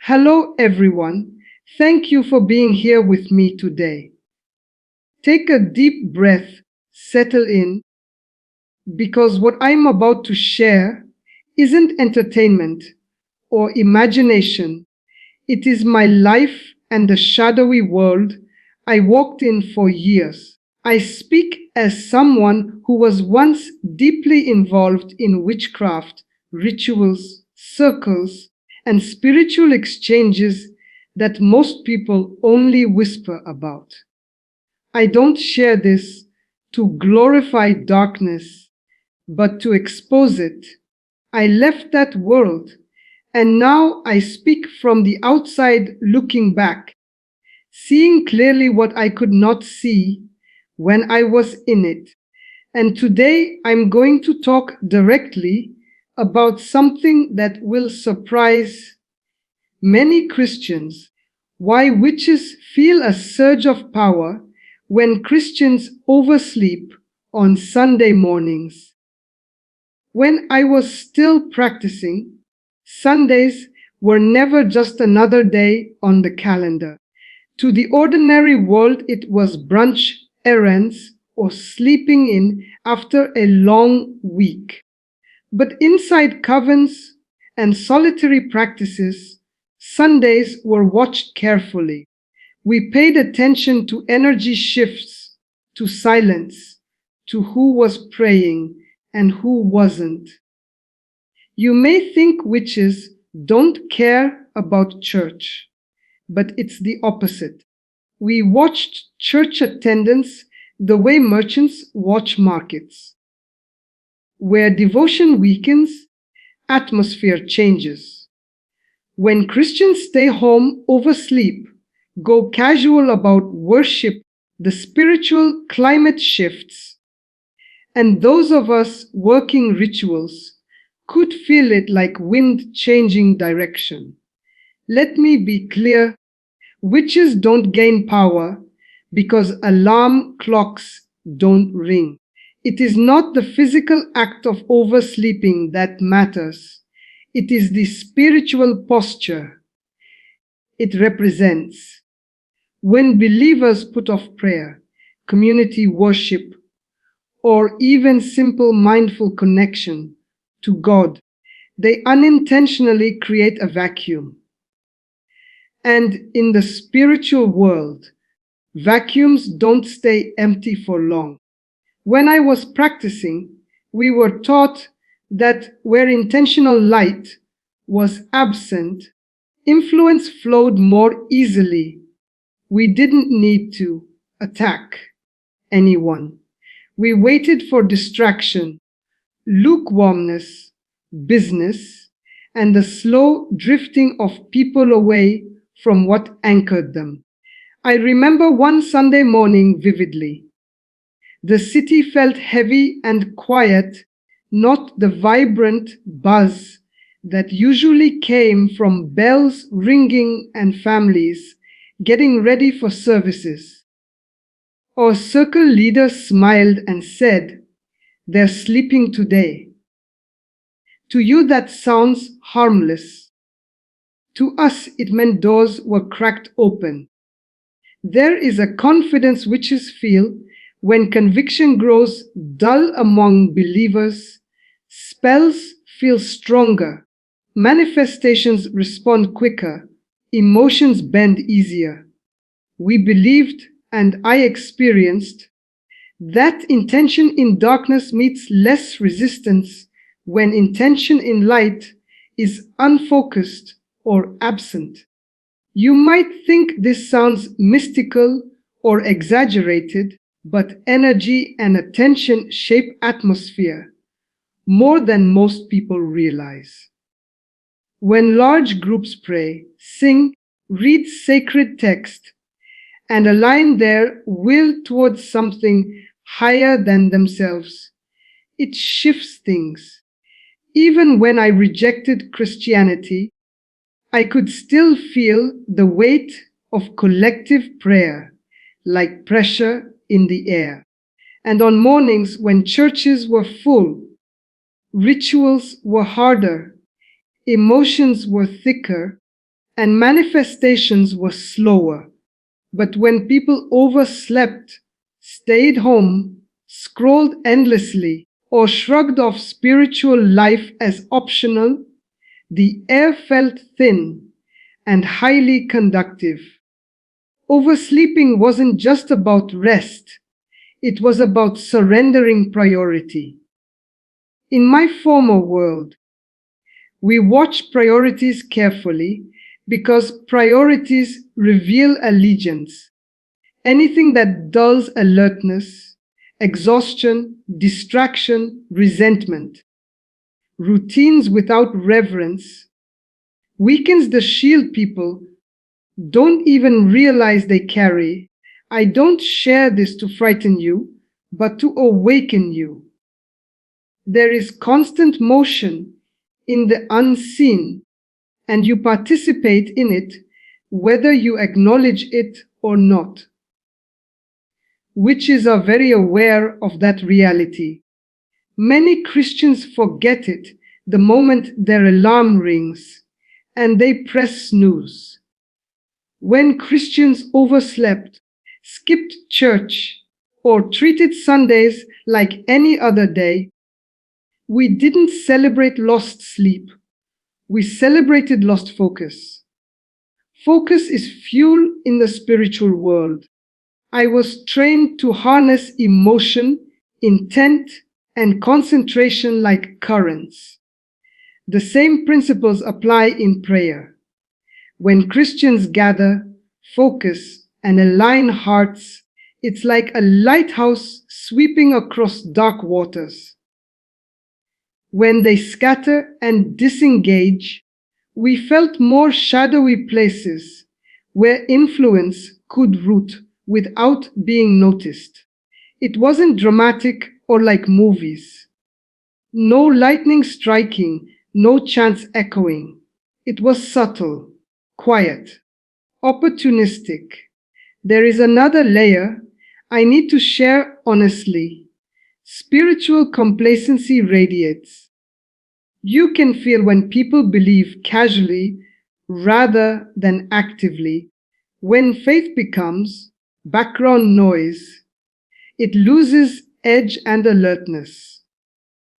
Hello, everyone. Thank you for being here with me today. Take a deep breath, settle in, because what I'm about to share isn't entertainment or imagination. It is my life and the shadowy world I walked in for years. I speak as someone who was once deeply involved in witchcraft, rituals, circles, and spiritual exchanges that most people only whisper about. I don't share this to glorify darkness, but to expose it. I left that world, and now I speak from the outside looking back, seeing clearly what I could not see when I was in it. And today I'm going to talk directly about something that will surprise many Christians: why witches feel a surge of power when Christians oversleep on Sunday mornings. When I was still practicing, Sundays were never just another day on the calendar. To the ordinary world, it was brunch, errands, or sleeping in after a long week. But inside covens and solitary practices, Sundays were watched carefully. We paid attention to energy shifts, to silence, to who was praying and who wasn't. You may think witches don't care about church, but it's the opposite. We watched church attendance the way merchants watch markets. Where devotion weakens, atmosphere changes. When Christians stay home, oversleep, go casual about worship, the spiritual climate shifts. And those of us working rituals could feel it like wind changing direction. Let me be clear, witches don't gain power because alarm clocks don't ring. It is not the physical act of oversleeping that matters. It is the spiritual posture it represents. When believers put off prayer, community worship, or even simple mindful connection to God, they unintentionally create a vacuum. And in the spiritual world, vacuums don't stay empty for long. When I was practicing, we were taught that where intentional light was absent, influence flowed more easily. We didn't need to attack anyone. We waited for distraction, lukewarmness, business, and the slow drifting of people away from what anchored them. I remember one Sunday morning vividly. The city felt heavy and quiet, not the vibrant buzz that usually came from bells ringing and families getting ready for services. Our circle leader smiled and said, "They're sleeping today." To you that sounds harmless. To us it meant doors were cracked open. There is a confidence witches feel when conviction grows dull among believers. Spells feel stronger, manifestations respond quicker, emotions bend easier. We believed, and I experienced, that intention in darkness meets less resistance when intention in light is unfocused or absent. You might think this sounds mystical or exaggerated, but energy and attention shape atmosphere more than most people realize. When large groups pray, sing, read sacred text, and align their will towards something higher than themselves, it shifts things. Even when I rejected Christianity, I could still feel the weight of collective prayer like pressure in the air. And on mornings when churches were full, rituals were harder, emotions were thicker, and manifestations were slower. But when people overslept, stayed home, scrolled endlessly, or shrugged off spiritual life as optional, the air felt thin and highly conductive. Oversleeping wasn't just about rest, it was about surrendering priority. In my former world, we watch priorities carefully because priorities reveal allegiance. Anything that dulls alertness, exhaustion, distraction, resentment, routines without reverence, weakens the shield people don't even realize they carry. I don't share this to frighten you, but to awaken you. There is constant motion in the unseen, and you participate in it whether you acknowledge it or not. Witches are very aware of that reality. Many Christians forget it the moment their alarm rings and they press snooze. When Christians overslept, skipped church, or treated Sundays like any other day, we didn't celebrate lost sleep. We celebrated lost focus. Focus is fuel in the spiritual world. I was trained to harness emotion, intent, and concentration like currents. The same principles apply in prayer. When Christians gather, focus, and align hearts, it's like a lighthouse sweeping across dark waters. When they scatter and disengage, we felt more shadowy places where influence could root without being noticed. It wasn't dramatic or like movies. No lightning striking, no chants echoing. It was subtle, quiet, opportunistic. There is another layer I need to share honestly. Spiritual complacency radiates. You can feel when people believe casually rather than actively. When faith becomes background noise, it loses edge and alertness.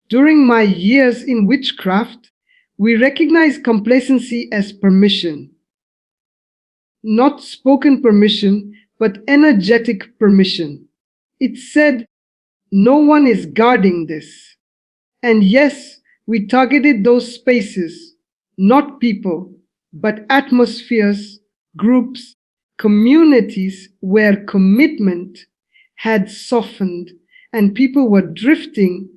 During my years in witchcraft, we recognize complacency as permission. Not spoken permission, but energetic permission. It said, no one is guarding this. And yes, we targeted those spaces, not people, but atmospheres, groups, communities where commitment had softened and people were drifting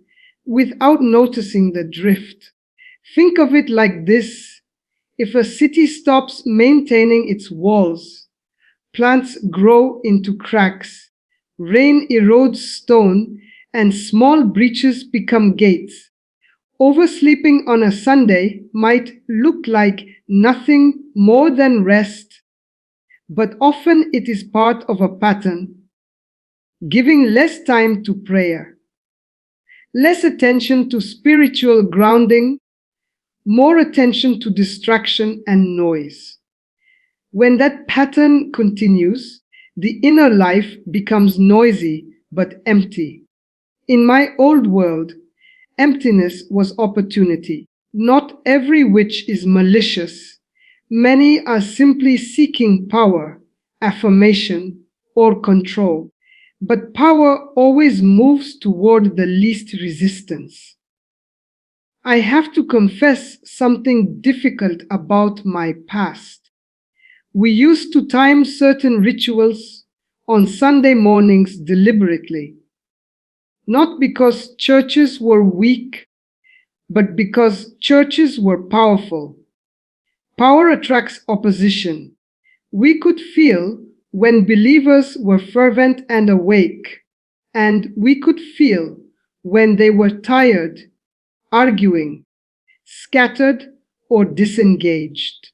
without noticing the drift. Think of it like this. If a city stops maintaining its walls, plants grow into cracks, rain erodes stone, and small breaches become gates. Oversleeping on a Sunday might look like nothing more than rest, but often it is part of a pattern. Giving less time to prayer, less attention to spiritual grounding, more attention to distraction and noise. When that pattern continues, the inner life becomes noisy but empty. In my old world, emptiness was opportunity. Not every witch is malicious. Many are simply seeking power, affirmation, or control. But power always moves toward the least resistance. I have to confess something difficult about my past. We used to time certain rituals on Sunday mornings deliberately, not because churches were weak, but because churches were powerful. Power attracts opposition. We could feel when believers were fervent and awake, and we could feel when they were tired, arguing, scattered, or disengaged.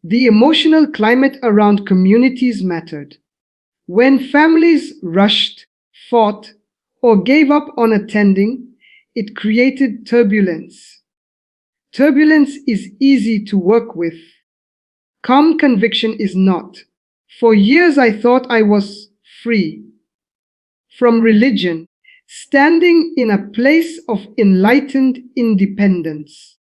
The emotional climate around communities mattered. When families rushed, fought, or gave up on attending, it created turbulence. Turbulence is easy to work with. Calm conviction is not. For years I thought I was free from religion, standing in a place of enlightened independence.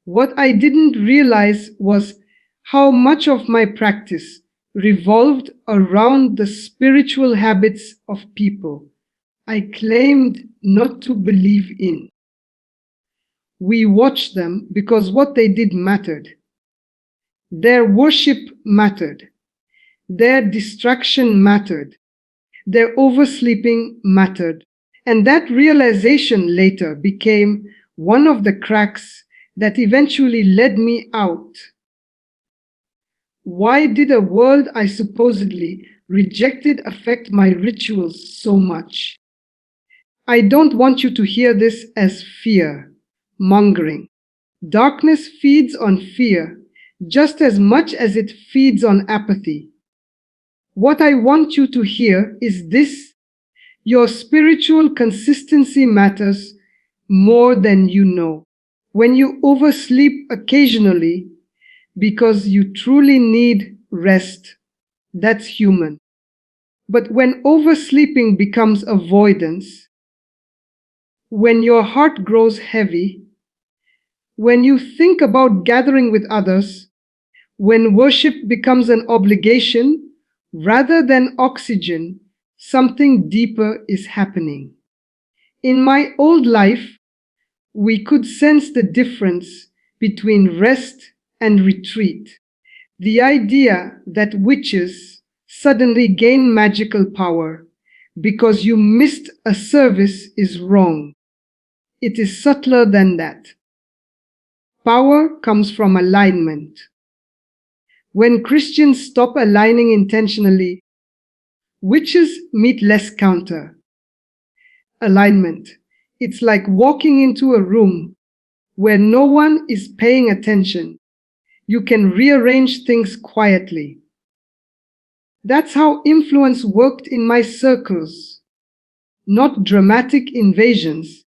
What I didn't realize was how much of my practice revolved around the spiritual habits of people I claimed not to believe in. We watched them because what they did mattered. Their worship mattered. Their distraction mattered. Their oversleeping mattered. And that realization later became one of the cracks that eventually led me out. Why did a world I supposedly rejected affect my rituals so much? I don't want you to hear this as fear mongering. Darkness feeds on fear just as much as it feeds on apathy. What I want you to hear is this: your spiritual consistency matters more than you know. When you oversleep occasionally because you truly need rest, that's human. But when oversleeping becomes avoidance, when your heart grows heavy, when you think about gathering with others, when worship becomes an obligation rather than oxygen, something deeper is happening. In my old life, we could sense the difference between rest and retreat. The idea that witches suddenly gain magical power because you missed a service is wrong. It is subtler than that. Power comes from alignment. When Christians stop aligning intentionally, witches meet less counter. Alignment. It's like walking into a room where no one is paying attention. You can rearrange things quietly. That's how influence worked in my circles. Not dramatic invasions,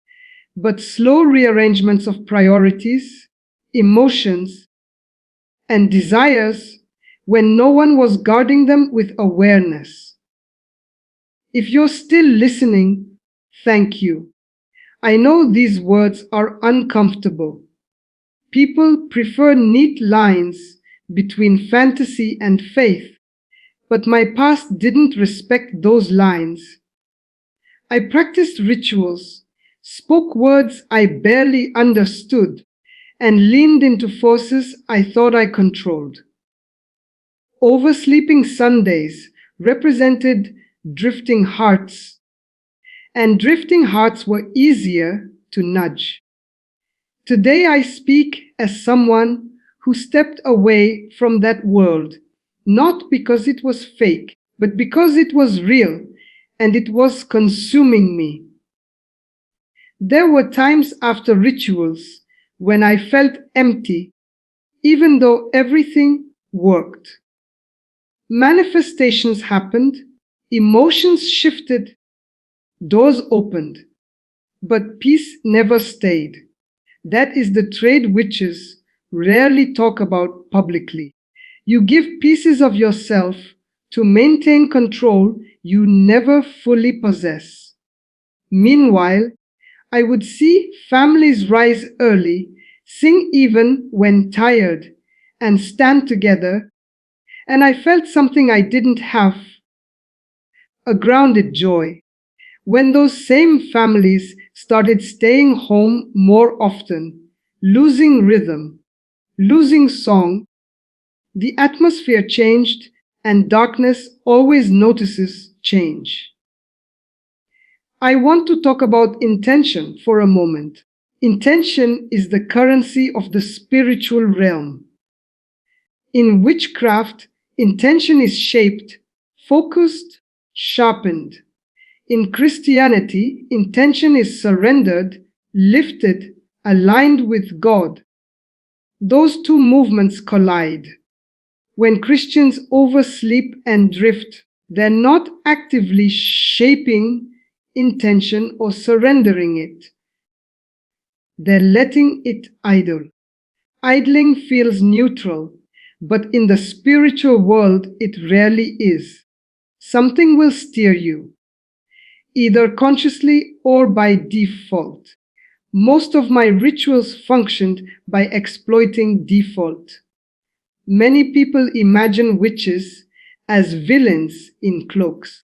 but slow rearrangements of priorities, emotions, and desires when no one was guarding them with awareness. If you're still listening, thank you. I know these words are uncomfortable. People prefer neat lines between fantasy and faith, but my past didn't respect those lines. I practiced rituals, spoke words I barely understood, and leaned into forces I thought I controlled. Oversleeping Sundays represented drifting hearts, and drifting hearts were easier to nudge. Today I speak as someone who stepped away from that world, not because it was fake, but because it was real and it was consuming me. There were times after rituals when I felt empty, even though everything worked. Manifestations happened, emotions shifted, doors opened, but peace never stayed. That is the trade witches rarely talk about publicly. You give pieces of yourself to maintain control you never fully possess. Meanwhile, I would see families rise early, sing even when tired, and stand together, and I felt something I didn't have, a grounded joy. When those same families started staying home more often, losing rhythm, losing song, the atmosphere changed, and darkness always notices change. I want to talk about intention for a moment. Intention is the currency of the spiritual realm. In witchcraft, intention is shaped, focused, sharpened. In Christianity, intention is surrendered, lifted, aligned with God. Those two movements collide. When Christians oversleep and drift, they're not actively shaping intention or surrendering it. They're letting it idle. Idling feels neutral, but in the spiritual world it rarely is. Something will steer you, either consciously or by default. Most of my rituals functioned by exploiting default. Many people imagine witches as villains in cloaks.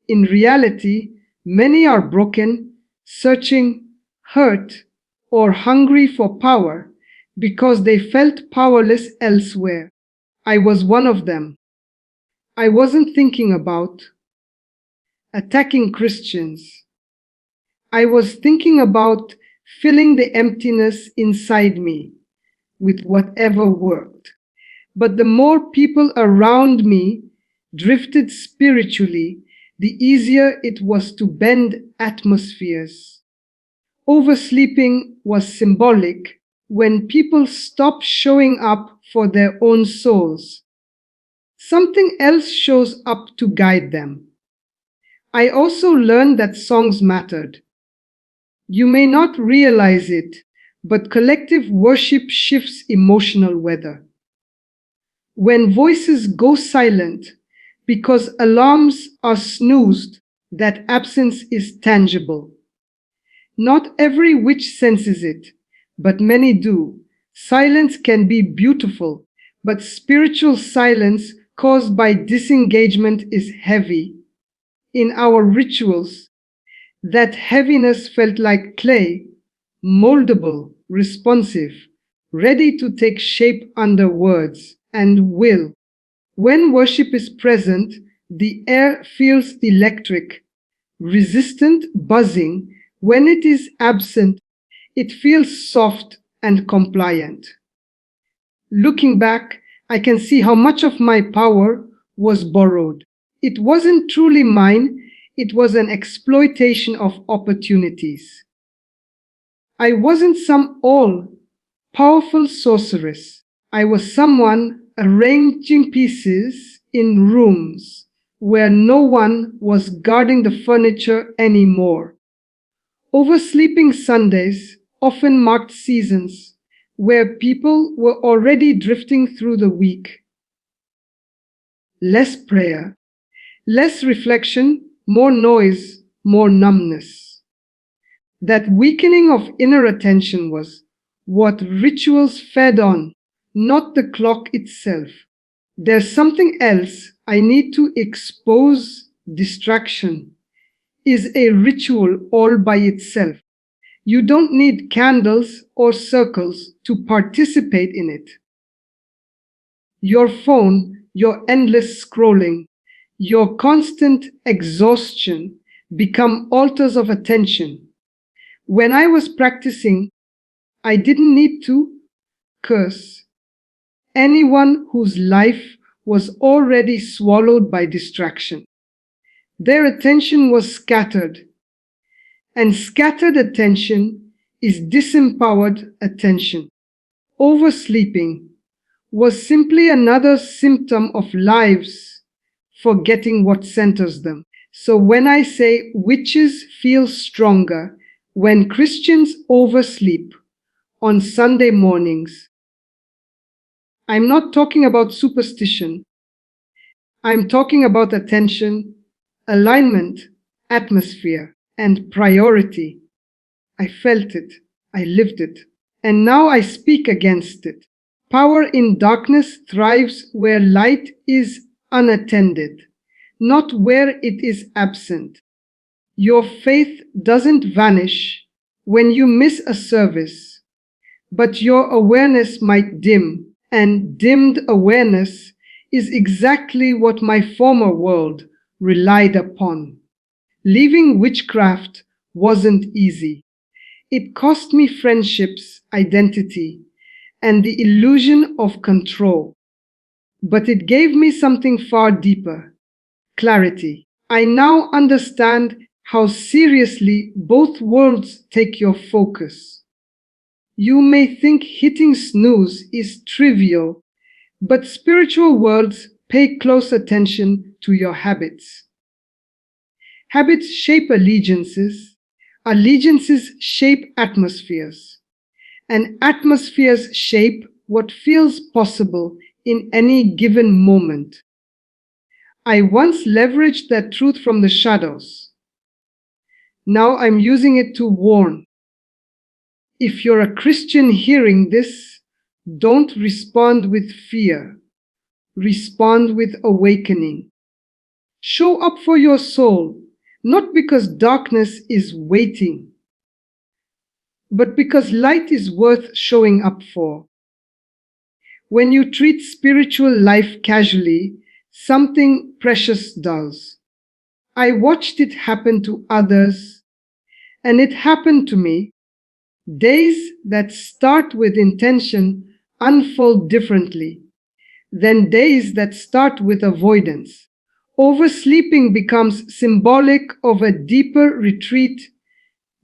In reality, many are broken, searching, hurt, or hungry for power because they felt powerless elsewhere. I was one of them. I wasn't thinking about attacking Christians. I was thinking about filling the emptiness inside me with whatever worked. But the more people around me drifted spiritually, the easier it was to bend atmospheres. Oversleeping was symbolic when people stopped showing up for their own souls. Something else shows up to guide them. I also learned that songs mattered. You may not realize it, but collective worship shifts emotional weather. When voices go silent because alarms are snoozed, that absence is tangible. Not every witch senses it, but many do. Silence can be beautiful, but spiritual silence caused by disengagement is heavy. In our rituals, that heaviness felt like clay, moldable, responsive, ready to take shape under words and will. When worship is present, the air feels electric, resistant, buzzing. When it is absent, it feels soft and compliant. Looking back, I can see how much of my power was borrowed. It wasn't truly mine, it was an exploitation of opportunities. I wasn't some all-powerful sorceress. I was someone arranging pieces in rooms where no one was guarding the furniture anymore. Oversleeping Sundays often marked seasons where people were already drifting through the week. Less prayer, less reflection, more noise, more numbness. That weakening of inner attention was what rituals fed on, not the clock itself. There's something else I need to expose. Distraction is a ritual all by itself. You don't need candles or circles to participate in it. Your phone, your endless scrolling, your constant exhaustion become altars of attention. When I was practicing, I didn't need to curse anyone whose life was already swallowed by distraction. Their attention was scattered, and scattered attention is disempowered attention. Oversleeping was simply another symptom of lives forgetting what centers them. So when I say witches feel stronger when Christians oversleep on Sunday mornings, I'm not talking about superstition. I'm talking about attention, alignment, atmosphere, and priority. I felt it, I lived it, and now I speak against it. Power in darkness thrives where light is unattended, not where it is absent. Your faith doesn't vanish when you miss a service, but your awareness might dim, and dimmed awareness is exactly what my former world relied upon. Leaving witchcraft wasn't easy. It cost me friendships, identity, and the illusion of control. But it gave me something far deeper: clarity. I now understand how seriously both worlds take your focus. You may think hitting snooze is trivial, but spiritual worlds pay close attention to your habits. Habits shape allegiances, allegiances shape atmospheres, and atmospheres shape what feels possible in any given moment. I once leveraged that truth from the shadows. Now I'm using it to warn. If you're a Christian hearing this, don't respond with fear. Respond with awakening. Show up for your soul, not because darkness is waiting, but because light is worth showing up for. When you treat spiritual life casually, something precious does. I watched it happen to others, and it happened to me. Days that start with intention unfold differently than days that start with avoidance. Oversleeping becomes symbolic of a deeper retreat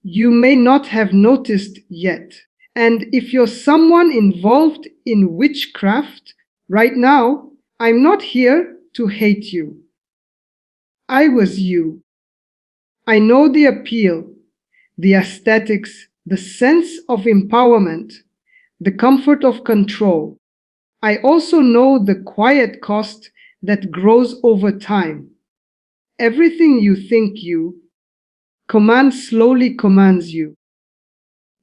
you may not have noticed yet. And if you're someone involved in witchcraft right now, I'm not here to hate you. I was you. I know the appeal, the aesthetics, the sense of empowerment, the comfort of control. I also know the quiet cost that grows over time. Everything you think you command slowly commands you.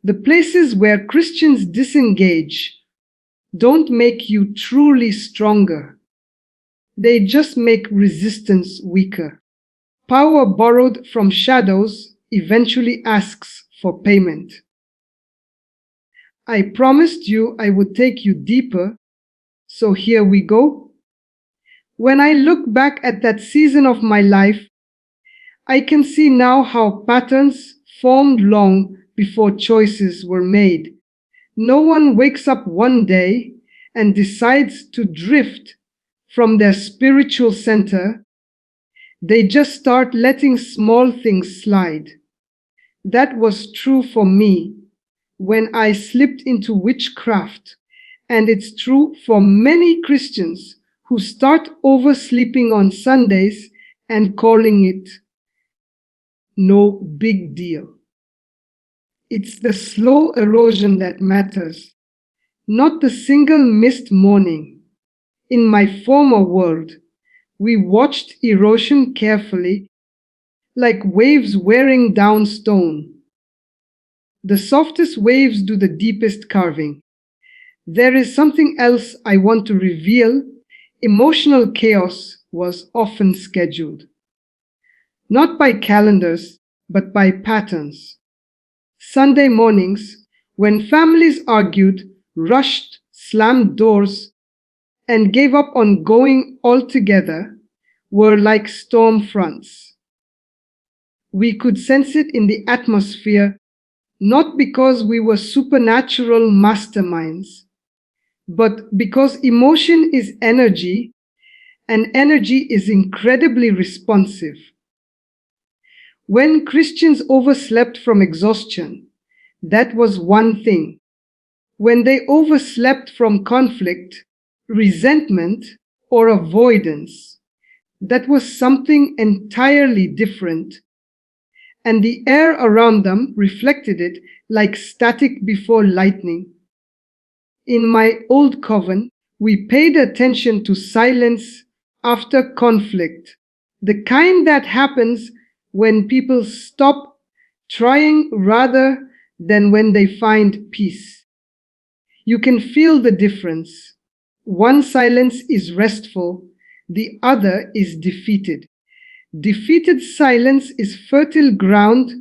The places where Christians disengage don't make you truly stronger. They just make resistance weaker. Power borrowed from shadows eventually asks for payment. I promised you I would take you deeper, so here we go. When I look back at that season of my life, I can see now how patterns formed long before choices were made. No one wakes up one day and decides to drift from their spiritual center. They just start letting small things slide. That was true for me when I slipped into witchcraft, and it's true for many Christians who start oversleeping on Sundays and calling it no big deal. It's the slow erosion that matters, not the single missed morning. In my former world, we watched erosion carefully, like waves wearing down stone. The softest waves do the deepest carving. There is something else I want to reveal. Emotional chaos was often scheduled, not by calendars, but by patterns. Sunday mornings, when families argued, rushed, slammed doors, and gave up on going altogether, were like storm fronts. We could sense it in the atmosphere, not because we were supernatural masterminds, but because emotion is energy, and energy is incredibly responsive. When Christians overslept from exhaustion, that was one thing. When they overslept from conflict, resentment, or avoidance, that was something entirely different. And the air around them reflected it like static before lightning. In my old coven, we paid attention to silence after conflict, the kind that happens when people stop trying rather than when they find peace. You can feel the difference. One silence is restful, the other is defeated. Defeated silence is fertile ground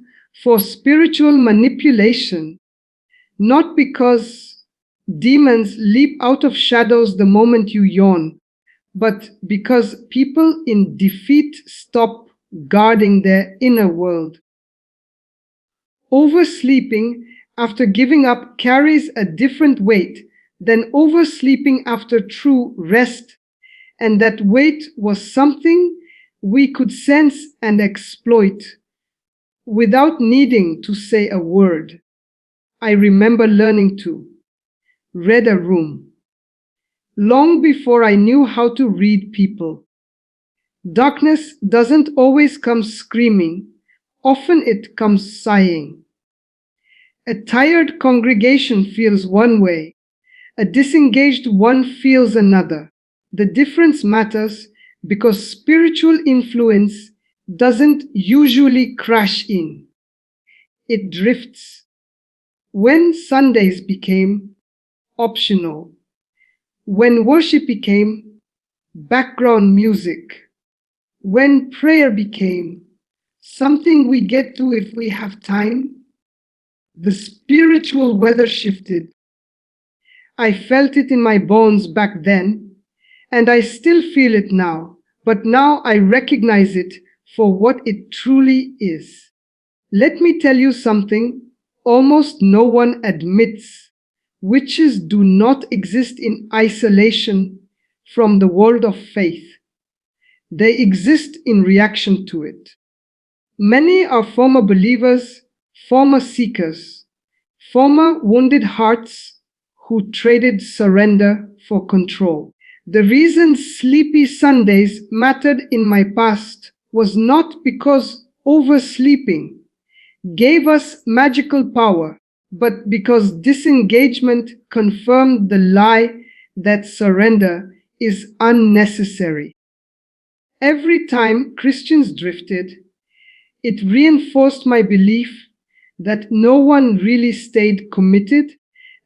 for spiritual manipulation, not because demons leap out of shadows the moment you yawn, but because people in defeat stop guarding their inner world. Oversleeping after giving up carries a different weight than oversleeping after true rest, and that weight was something we could sense and exploit without needing to say a word. I remember learning to read a room long before I knew how to read people. Darkness doesn't always come screaming, often it comes sighing. A tired congregation feels one way, A disengaged one feels another. The difference matters because spiritual influence doesn't usually crash in. It drifts. When Sundays became optional, when worship became background music, when prayer became something we get to if we have time, the spiritual weather shifted. I felt it in my bones back then, and I still feel it now, but now I recognize it for what it truly is. Let me tell you something almost no one admits. Witches do not exist in isolation from the world of faith. They exist in reaction to it. Many are former believers, former seekers, former wounded hearts who traded surrender for control. The reason sleepy Sundays mattered in my past was not because oversleeping gave us magical power, but because disengagement confirmed the lie that surrender is unnecessary. Every time Christians drifted, it reinforced my belief that no one really stayed committed,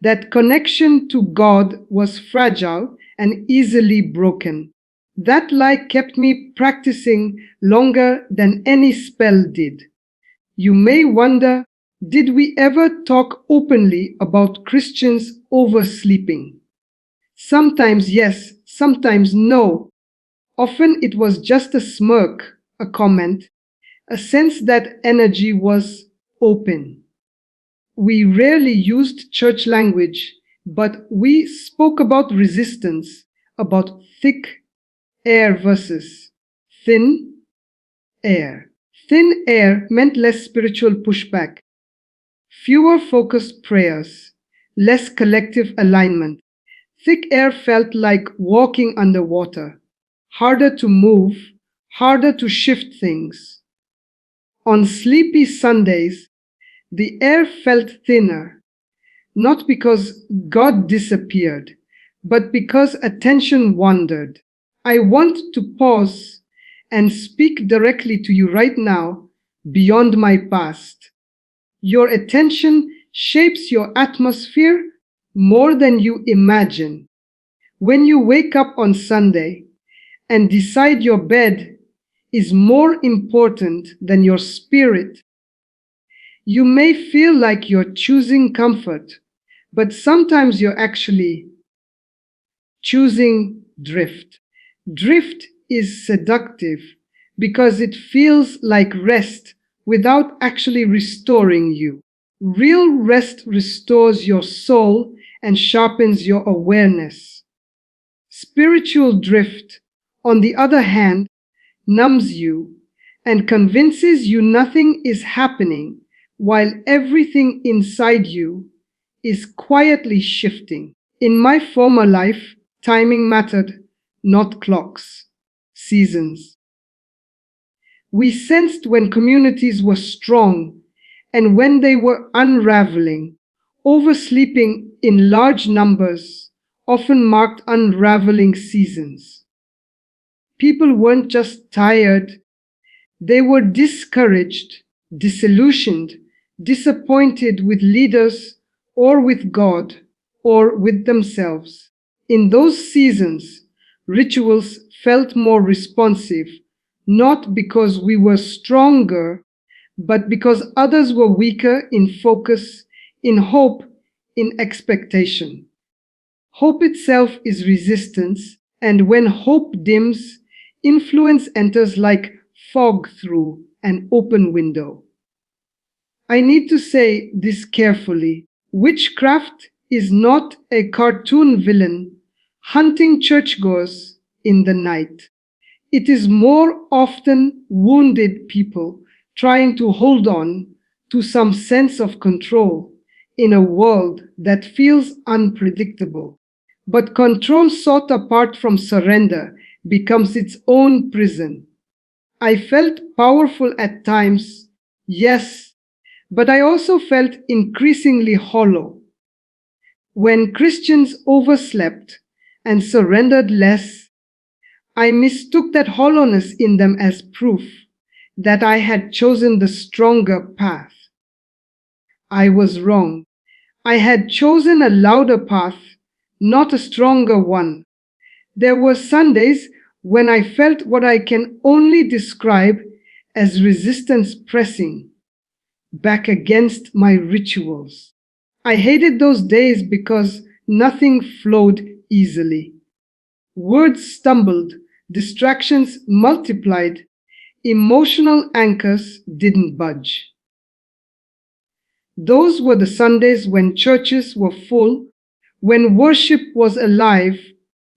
that connection to God was fragile and easily broken. That lie kept me practicing longer than any spell did. You may wonder, did we ever talk openly about Christians oversleeping? Sometimes yes, sometimes no. Often it was just a smirk, a comment, a sense that energy was open. We rarely used church language, but we spoke about resistance, about thick air versus thin air. Thin air meant less spiritual pushback, fewer focused prayers, less collective alignment. Thick air felt like walking underwater, harder to move, harder to shift things. On sleepy Sundays, the air felt thinner, not because God disappeared, but because attention wandered. I want to pause and speak directly to you right now, beyond my past. Your attention shapes your atmosphere more than you imagine. When you wake up on Sunday and decide your bed is more important than your spirit, you may feel like you're choosing comfort, but sometimes you're actually choosing drift. Drift is seductive because it feels like rest without actually restoring you. Real rest restores your soul and sharpens your awareness. Spiritual drift, on the other hand, numbs you and convinces you nothing is happening while everything inside you is quietly shifting. In my former life, timing mattered, not clocks, seasons. We sensed when communities were strong and when they were unraveling. Oversleeping in large numbers often marked unraveling seasons. People weren't just tired, they were discouraged, disillusioned, disappointed with leaders or with God or with themselves. In those seasons, rituals felt more responsive, not because we were stronger, but because others were weaker in focus, in hope, in expectation. Hope itself is resistance, and when hope dims, influence enters like fog through an open window. I need to say this carefully. Witchcraft is not a cartoon villain hunting churchgoers in the night. It is more often wounded people trying to hold on to some sense of control in a world that feels unpredictable. But control sought apart from surrender becomes its own prison. I felt powerful at times, yes, but I also felt increasingly hollow. When Christians overslept and surrendered less, I mistook that hollowness in them as proof that I had chosen the stronger path. I was wrong. I had chosen a louder path, not a stronger one. There were Sundays when I felt what I can only describe as resistance pressing back against my rituals. I hated those days because nothing flowed easily. Words stumbled, distractions multiplied, emotional anchors didn't budge. Those were the Sundays when churches were full, when worship was alive,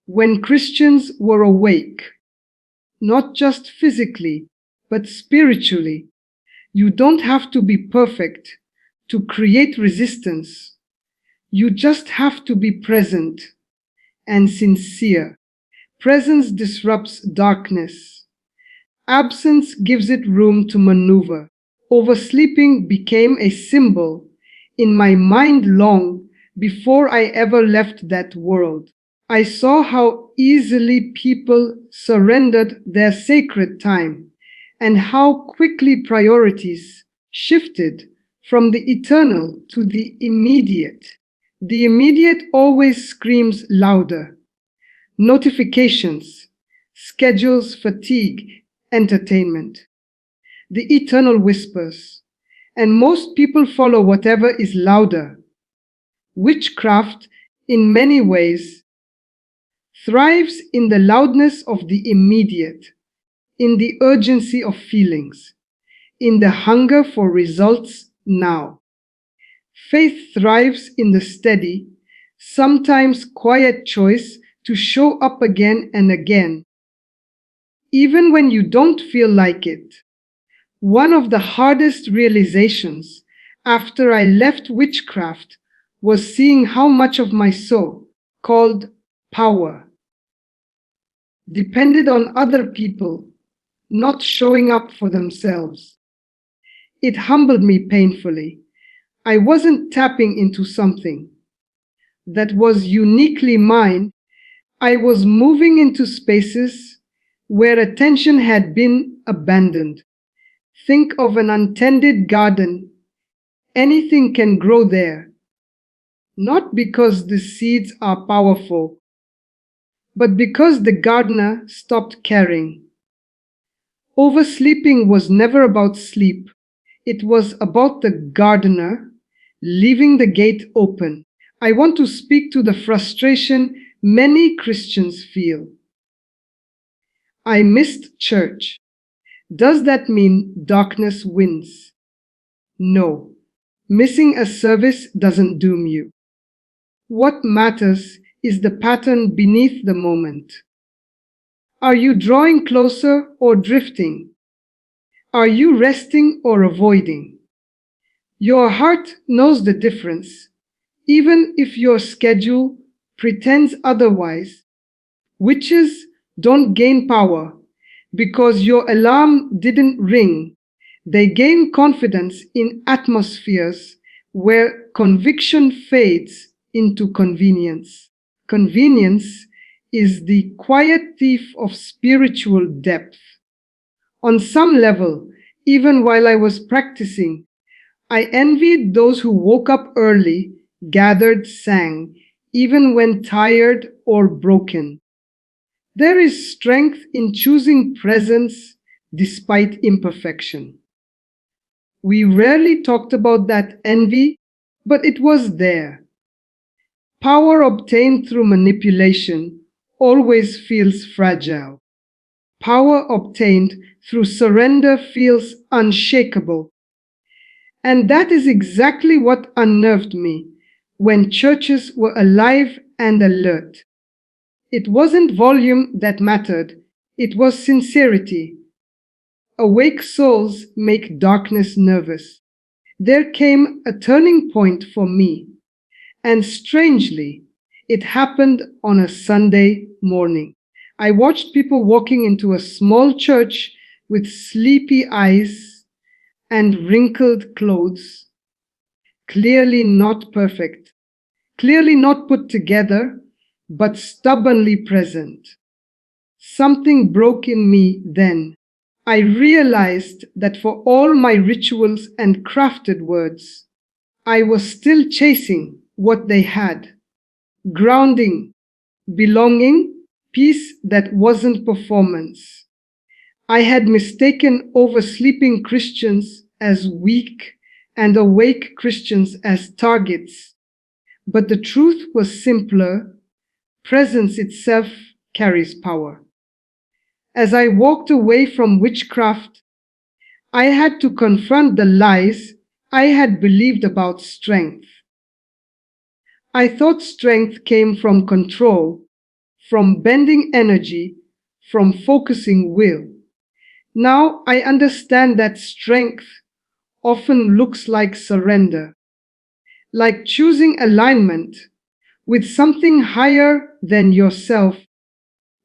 when Christians were awake. Not just physically, but spiritually. You don't have to be perfect to create resistance. You just have to be present and sincere. Presence disrupts darkness. Absence gives it room to maneuver. Oversleeping became a symbol in my mind long before I ever left that world. I saw how easily people surrendered their sacred time and how quickly priorities shifted from the eternal to the immediate. The immediate always screams louder. Notifications, schedules, fatigue, entertainment. The eternal whispers, and most people follow whatever is louder. Witchcraft, in many ways, thrives in the loudness of the immediate, in the urgency of feelings, in the hunger for results now. Faith thrives in the steady, sometimes quiet choice to show up again and again, even when you don't feel like it. One of the hardest realizations after I left witchcraft was seeing how much of my soul, called power, depended on other people not showing up for themselves. It humbled me painfully. I wasn't tapping into something that was uniquely mine. I was moving into spaces where attention had been abandoned. Think of an untended garden. Anything can grow there, not because the seeds are powerful, but because the gardener stopped caring. Oversleeping was never about sleep. It was about the gardener leaving the gate open. I want to speak to the frustration many Christians feel. I missed church. Does that mean darkness wins? No. Missing a service doesn't doom you. What matters is the pattern beneath the moment. Are you drawing closer or drifting? Are you resting or avoiding? Your heart knows the difference, even if your schedule pretends otherwise. Witches don't gain power because your alarm didn't ring. They gain confidence in atmospheres where conviction fades into convenience. Convenience is the quiet thief of spiritual depth. On some level, even while I was practicing, I envied those who woke up early, gathered, sang, even when tired or broken. There is strength in choosing presence despite imperfection. We rarely talked about that envy, but it was there. Power obtained through manipulation always feels fragile. Power obtained through surrender feels unshakable. And that is exactly what unnerved me when churches were alive and alert. It wasn't volume that mattered, it was sincerity. Awake souls make darkness nervous. There came a turning point for me, and strangely, it happened on a Sunday morning. I watched people walking into a small church with sleepy eyes and wrinkled clothes, clearly not perfect. clearly not put together, but stubbornly present. Something broke in me then. I realized that for all my rituals and crafted words, I was still chasing what they had: grounding, belonging, peace that wasn't performance. I had mistaken oversleeping Christians as weak and awake Christians as targets. But the truth was simpler. Presence itself carries power. As I walked away from witchcraft, I had to confront the lies I had believed about strength. I thought strength came from control, from bending energy, from focusing will. Now I understand that strength often looks like surrender, like choosing alignment with something higher than yourself,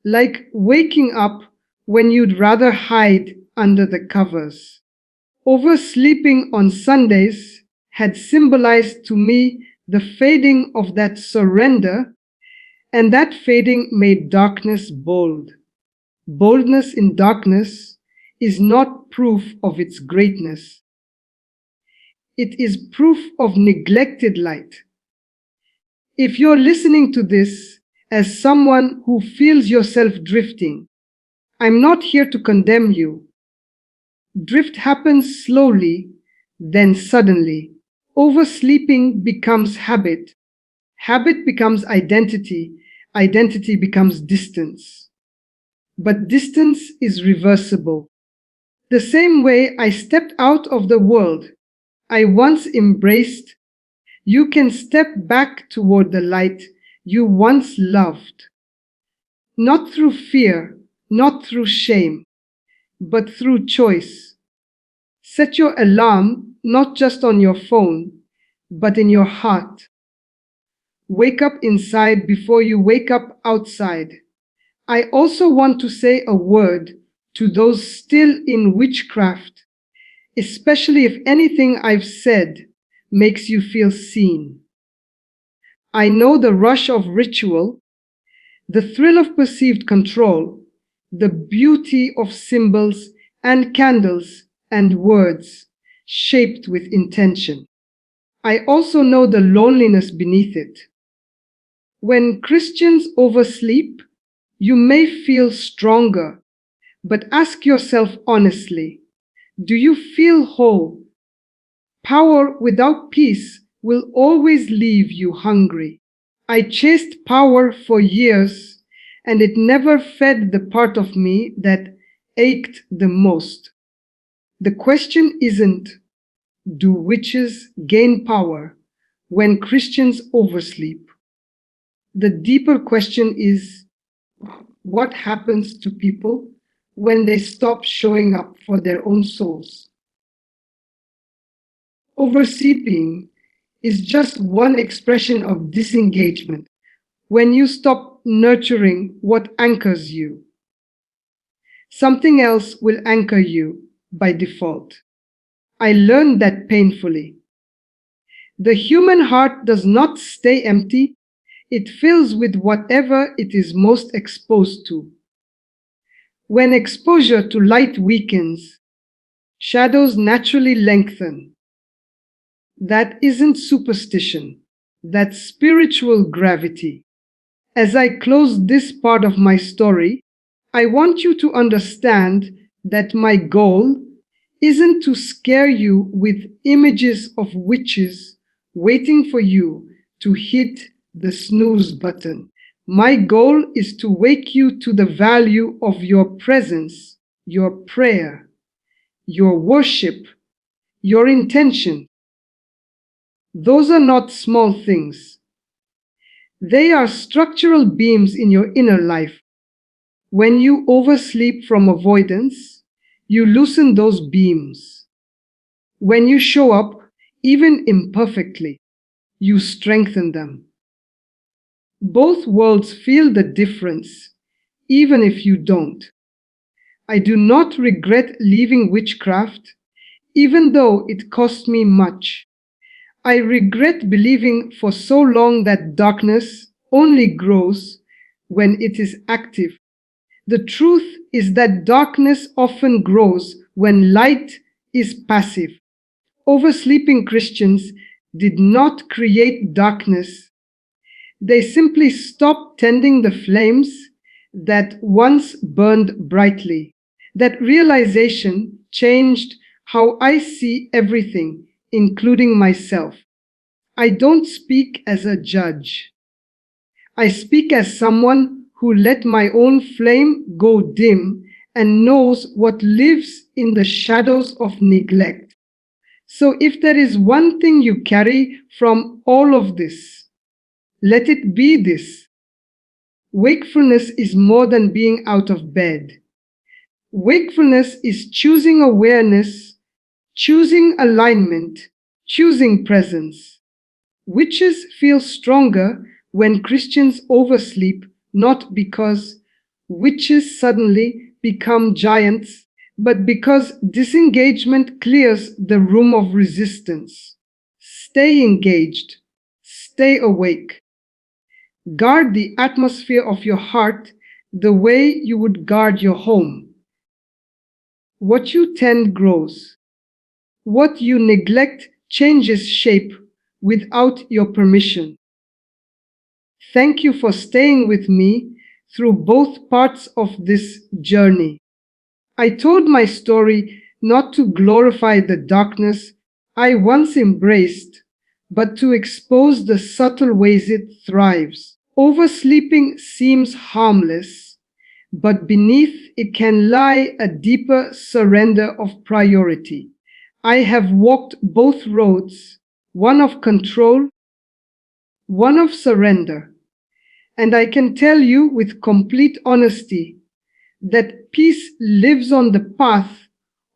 like waking up when you'd rather hide under the covers. Oversleeping on Sundays had symbolized to me the fading of that surrender, and that fading made darkness bold. Boldness in darkness is not proof of its greatness. It is proof of neglected light. If you're listening to this as someone who feels yourself drifting, I'm not here to condemn you. Drift happens slowly, then suddenly. Oversleeping becomes habit. Habit becomes identity. Identity becomes distance. But distance is reversible. The same way I stepped out of the world I once embraced, you can step back toward the light you once loved. Not through fear, not through shame, but through choice. Set your alarm not just on your phone, but in your heart. Wake up inside before you wake up outside. I also want to say a word to those still in witchcraft, especially if anything I've said makes you feel seen. I know the rush of ritual, the thrill of perceived control, the beauty of symbols and candles and words shaped with intention. I also know the loneliness beneath it. When Christians oversleep, you may feel stronger, but ask yourself honestly, do you feel whole? Power without peace will always leave you hungry. I chased power for years, and it never fed the part of me that ached the most. The question isn't, do witches gain power when Christians oversleep? The deeper question is, what happens to people when they stop showing up for their own souls? Oversleeping is just one expression of disengagement. When you stop nurturing what anchors you, something else will anchor you by default. I learned that painfully. The human heart does not stay empty, it fills with whatever it is most exposed to. When exposure to light weakens, shadows naturally lengthen. That isn't superstition, that's spiritual gravity. As I close this part of my story, I want you to understand that my goal isn't to scare you with images of witches waiting for you to hit the snooze button. My goal is to wake you to the value of your presence, your prayer, your worship, your intention. Those are not small things. They are structural beams in your inner life. When you oversleep from avoidance, you loosen those beams. When you show up, even imperfectly, you strengthen them. Both worlds feel the difference, even if you don't. I do not regret leaving witchcraft, even though it cost me much. I regret believing for so long that darkness only grows when it is active. The truth is that darkness often grows when light is passive. Oversleeping Christians did not create darkness. They simply stopped tending the flames that once burned brightly. That realization changed how I see everything, including myself. I don't speak as a judge. I speak as someone who let my own flame go dim and knows what lives in the shadows of neglect. So if there is one thing you carry from all of this, let it be this: wakefulness is more than being out of bed. Wakefulness is choosing awareness, choosing alignment, choosing presence. Witches feel stronger when Christians oversleep, not because witches suddenly become giants, but because disengagement clears the room of resistance. Stay engaged, stay awake. Guard the atmosphere of your heart the way you would guard your home. What you tend grows. What you neglect changes shape without your permission. Thank you for staying with me through both parts of this journey. I told my story not to glorify the darkness I once embraced, but to expose the subtle ways it thrives. Oversleeping seems harmless, but beneath it can lie a deeper surrender of priority. I have walked both roads, one of control, one of surrender, and I can tell you with complete honesty that peace lives on the path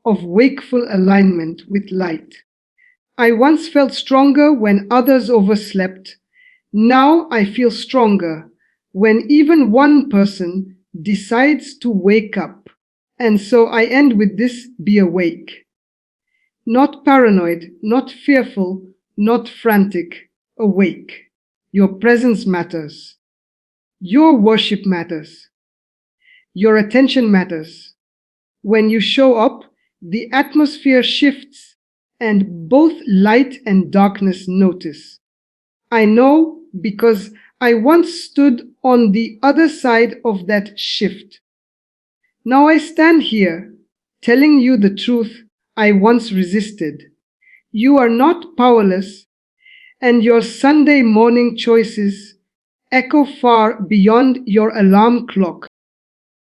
of wakeful alignment with light. I once felt stronger when others overslept. Now I feel stronger when even one person decides to wake up. And so I end with this: be awake. Not paranoid, not fearful, not frantic. Awake. Your presence matters. Your worship matters. Your attention matters. When you show up, the atmosphere shifts and both light and darkness notice. I know because I once stood on the other side of that shift. Now I stand here telling you the truth I once resisted. You are not powerless, and your Sunday morning choices echo far beyond your alarm clock.